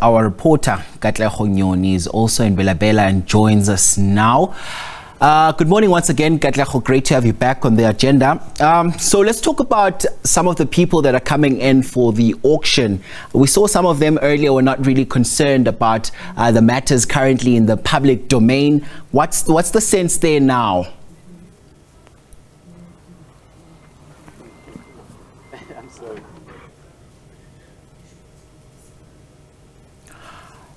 Our reporter, Katlego Nyoni, is also in Bela Bela and joins us now. Good morning once again, Katlego. Great to have you back on the agenda. So let's talk about some of the people that are coming in for the auction. We saw some of them earlier were not really concerned about the matters currently in the public domain. What's the sense there now?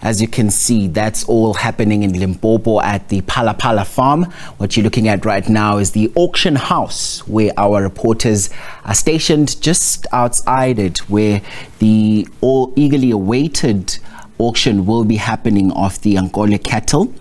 As you can see, that's all happening in Limpopo at the Phala farm. What you're looking at right now is the auction house where our reporters are stationed just outside it, where the all eagerly awaited auction will be happening of the Ankole cattle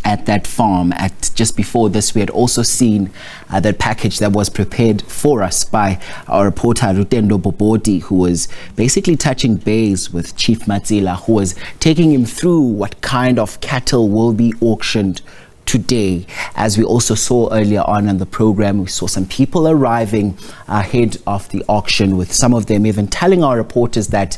at that farm. At just before this, we had also seen that package that was prepared for us by our reporter Lutendo Bobodi, who was basically touching base with Chief Matsila, who was taking him through what kind of cattle will be auctioned today. As we also saw earlier on in the program, we saw some people arriving ahead of the auction, with some of them even telling our reporters that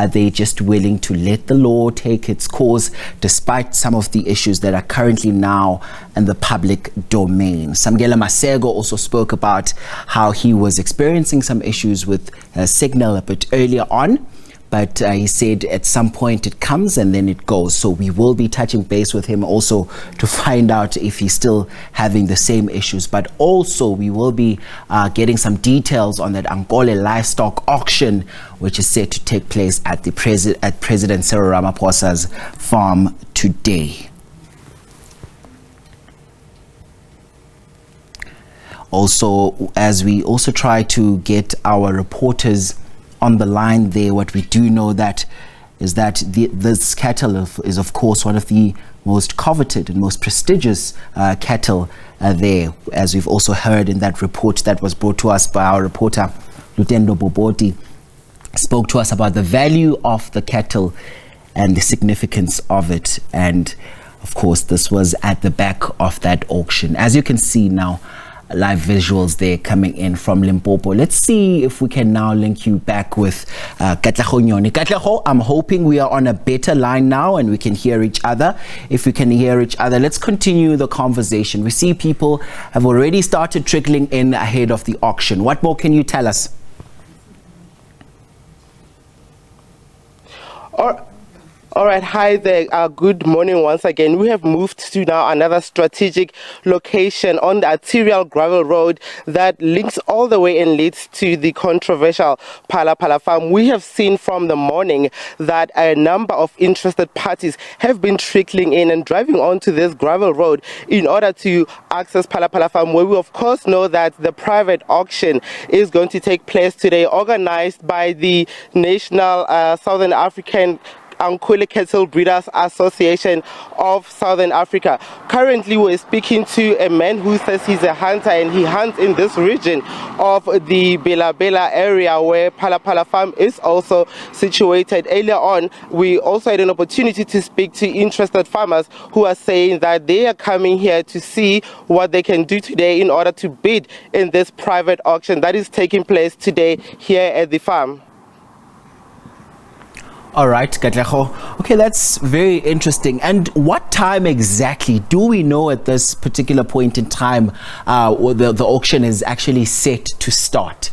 they're just willing to let the law take its course despite some of the issues that are currently now in the public domain. Samgela Masego also spoke about how he was experiencing some issues with signal a bit earlier on, but he said at some point it comes and then it goes. So we will be touching base with him also to find out if he's still having the same issues. But also we will be getting some details on that Ankole livestock auction, which is set to take place at the President Cyril Ramaphosa's farm today. Also, as we also try to get our reporters on the line there, what we do know that is that this cattle is of course one of the most coveted and most prestigious cattle there, as we've also heard in that report that was brought to us by our reporter Lutendo Bobodi. Spoke to us about the value of the cattle and the significance of it, and of course this was at the back of that auction. As you can see now, live visuals there coming in from Limpopo. Let's see if we can now link you back with Katlego Nyoni. Katlego, I'm hoping we are on a better line now and we can hear each other. If we can hear each other, let's continue the conversation. We see people have already started trickling in ahead of the auction. What more can you tell us? All right, hi there. Good morning once again. We have moved to now another strategic location on the arterial gravel road that links all the way and leads to the controversial Phala farm. We have seen from the morning that a number of interested parties have been trickling in and driving onto this gravel road in order to access Phala farm, where we of course know that the private auction is going to take place today, organized by the National Southern African Ankole Cattle Breeders Association of Southern Africa. Currently, we're speaking to a man who says he's a hunter and he hunts in this region of the Bela Bela area where Phala farm is also situated. Earlier on, we also had an opportunity to speak to interested farmers who are saying that they are coming here to see what they can do today in order to bid in this private auction that is taking place today here at the farm. All right, Katlego. Okay, that's very interesting. And what time exactly do we know at this particular point in time the auction is actually set to start?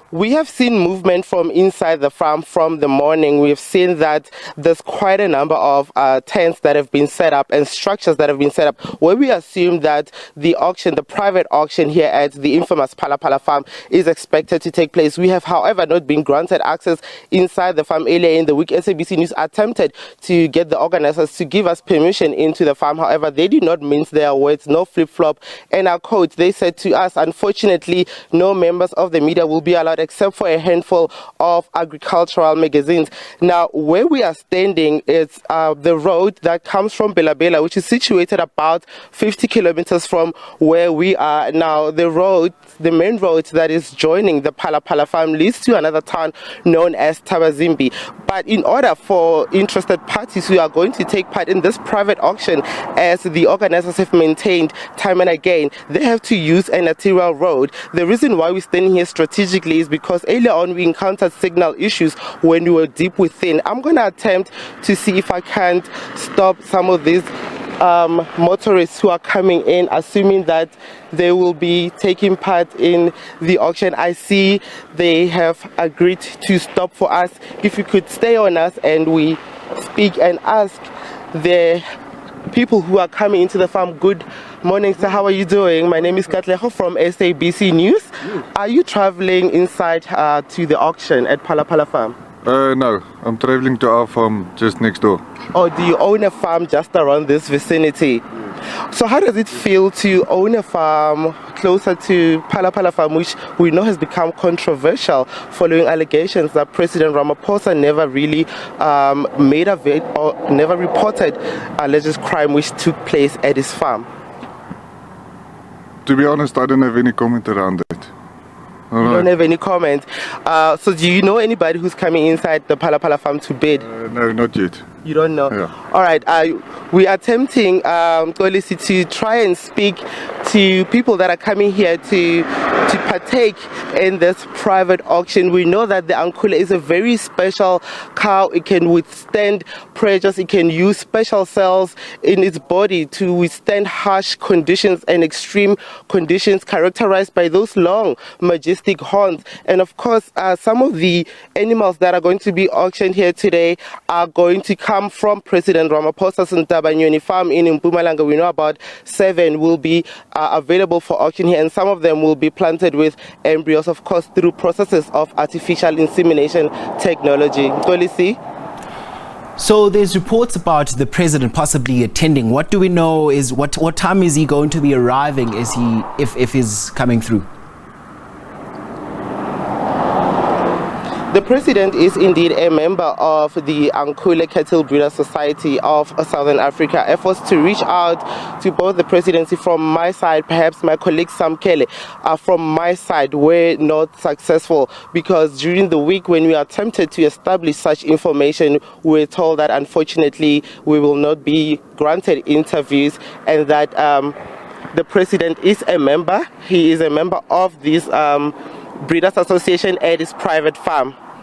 We have seen movement from inside the farm from the morning. We've seen that there's quite a number of tents that have been set up and structures that have been set up, where we assume that the auction, the private auction here at the infamous Phala farm, is expected to take place. We have, however, not been granted access inside the farm. Earlier in the week, SABC News attempted to get the organizers to give us permission into the farm. However, they did not mince their words, no flip-flop and our quote. They said to us, unfortunately, no members of the media will be allowed except for a handful of agricultural magazines. Now, where we are standing is the road that comes from Bela Bela, which is situated about 50 kilometers from where we are now. The road, the main road that is joining the Phala farm, leads to another town known as Tabazimbi. But in order for interested parties who are going to take part in this private auction, as the organizers have maintained time and again, they have to use an arterial road. The reason why we're standing here strategically is is because earlier on we encountered signal issues when we were deep within. I'm going to attempt to see if I can't stop some of these motorists who are coming in, assuming that they will be taking part in the auction. I see they have agreed to stop for us. If you could stay on us and we speak and ask the people who are coming into the farm. Good morning, sir. How are you doing? My name is Katlego from SABC News. Are you traveling inside to the auction at Phala Farm? No, I'm traveling to our farm just next door. Or do you own a farm just around this vicinity? So how does it feel to own a farm closer to Phala Farm, which we know has become controversial following allegations that President Ramaphosa never really made of it or never reported alleged crime which took place at his farm? To be honest, I don't have any comment around that. You don't have any comment. So do you know anybody who's coming inside the Phala Farm to bid? No, not yet. You don't know? Yeah. All right. We are attempting, Kolisi, to try and speak to people that are coming here to partake in this private auction. We know that the Ankole is a very special cow. It can withstand pressures. It can use special cells in its body to withstand harsh conditions and extreme conditions characterized by those long, majestic horns. And of course, some of the animals that are going to be auctioned here today are going to come from President Ramaphosa's Katlego Nyoni farm in Mpumalanga. We know about 7 will be available for auction here, and some of them will be planted with embryos, of course, through processes of artificial insemination technology. Kolisi? So there's reports about the president possibly attending. What do we know is what time is he going to be arriving? Is he if he's coming through? The president is indeed a member of the Ankole Cattle Breeder Society of Southern Africa. Efforts to reach out to both the presidency from my side, perhaps my colleague Samkele, from my side, were not successful because during the week when we attempted to establish such information, we were told that unfortunately we will not be granted interviews and that the president is a member. He is a member of this Breeders Association at his private farm.